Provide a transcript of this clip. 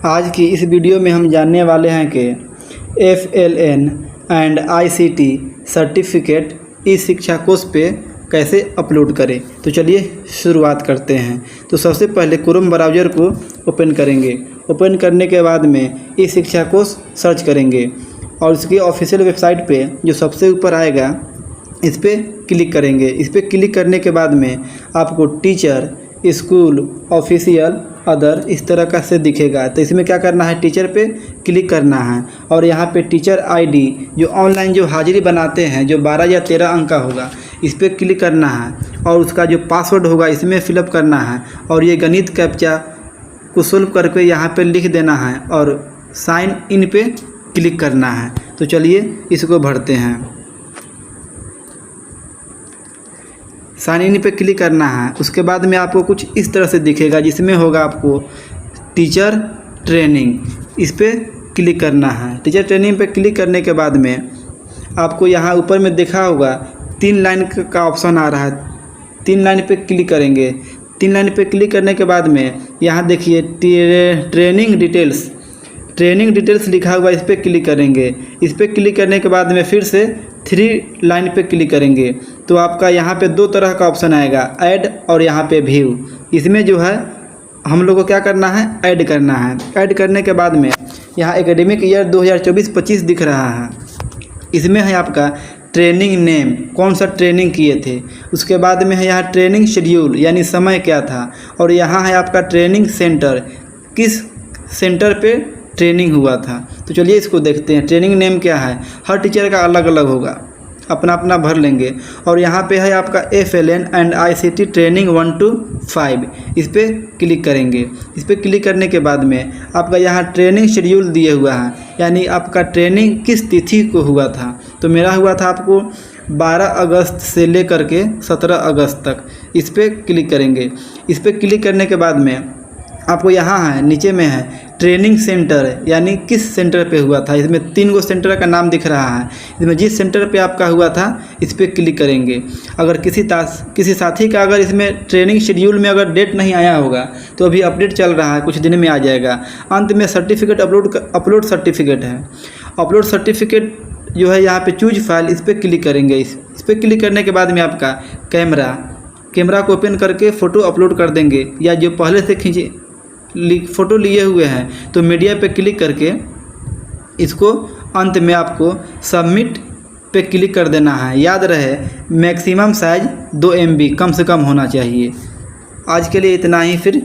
आज की इस वीडियो में हम जानने वाले हैं कि FLN एंड ICT सर्टिफिकेट ई शिक्षा कोर्स पे कैसे अपलोड करें। तो चलिए शुरुआत करते हैं। तो सबसे पहले क्रोम ब्राउज़र को ओपन करेंगे। ओपन करने के बाद में ई शिक्षा कोर्स सर्च करेंगे और उसकी ऑफिशियल वेबसाइट पे जो सबसे ऊपर आएगा इस पर क्लिक करेंगे। इस पर क्लिक करने के बाद में आपको टीचर, स्कूल, ऑफिशियल, अदर इस तरह का से दिखेगा। तो इसमें क्या करना है, टीचर पे क्लिक करना है और यहाँ पे टीचर आईडी जो ऑनलाइन जो हाजिरी बनाते हैं जो 12 या 13 अंक का होगा इस पर क्लिक करना है और उसका जो पासवर्ड होगा इसमें फिलअप करना है और ये गणित कैप्चा को सोल्व करके यहाँ पे लिख देना है और साइन इन पे क्लिक करना है। तो चलिए इसको भरते हैं। साइन इन पे क्लिक करना है। उसके बाद में आपको कुछ इस तरह से दिखेगा जिसमें होगा आपको टीचर ट्रेनिंग, इस पर क्लिक करना है। टीचर ट्रेनिंग पे क्लिक करने के बाद में आपको यहाँ ऊपर में देखा होगा 3 लाइन का ऑप्शन आ रहा है। 3 लाइन पे क्लिक करेंगे। 3 लाइन पे क्लिक करने के बाद में यहाँ देखिए ट्रेनिंग डिटेल्स लिखा हुआ, इस पर क्लिक करेंगे। इस पर क्लिक करने के बाद में फिर से 3 लाइन पे क्लिक करेंगे तो आपका यहाँ पे 2 तरह का ऑप्शन आएगा, ऐड और यहाँ पे व्यू। इसमें जो है हम लोग को क्या करना है, ऐड करना है। ऐड करने के बाद में यहाँ एकेडमिक ईयर 2024-25 दिख रहा है। इसमें है आपका ट्रेनिंग नेम, कौन सा ट्रेनिंग किए थे। उसके बाद में है यहाँ ट्रेनिंग शेड्यूल यानी समय क्या था और यहाँ है आपका ट्रेनिंग सेंटर, किस सेंटर पे ट्रेनिंग हुआ था। तो चलिए इसको देखते हैं। ट्रेनिंग नेम क्या है, हर टीचर का अलग अलग होगा, अपना अपना भर लेंगे। और यहाँ पे है आपका FLN and ICT training 1 to 5, इस पर क्लिक करेंगे। इस पर क्लिक करने के बाद में आपका यहाँ ट्रेनिंग शेड्यूल दिए हुआ है यानी आपका ट्रेनिंग किस तिथि को हुआ था। तो मेरा हुआ था आपको 12 अगस्त से लेकर के 17 अगस्त तक। इस पर क्लिक करेंगे। इस पर क्लिक करने के बाद में आपको यहाँ है नीचे में है ट्रेनिंग सेंटर यानी किस सेंटर पे हुआ था। इसमें 3 गो सेंटर का नाम दिख रहा है। इसमें जिस सेंटर पे आपका हुआ था इस पर क्लिक करेंगे। अगर किसी साथी का अगर इसमें ट्रेनिंग शेड्यूल में अगर डेट नहीं आया होगा तो अभी अपडेट चल रहा है, कुछ दिन में आ जाएगा। अंत में सर्टिफिकेट अपलोड सर्टिफिकेट है। अपलोड सर्टिफिकेट जो है यहाँ पे चूज फाइल, इस पर क्लिक करेंगे। इस पर क्लिक करने के बाद में आपका कैमरा को ओपन करके फ़ोटो अपलोड कर देंगे या जो पहले से फ़ोटो लिए हुए हैं तो मीडिया पे क्लिक करके इसको अंत में आपको सबमिट पे क्लिक कर देना है। याद रहे मैक्सिमम साइज़ 2 MB कम से कम होना चाहिए। आज के लिए इतना ही। फिर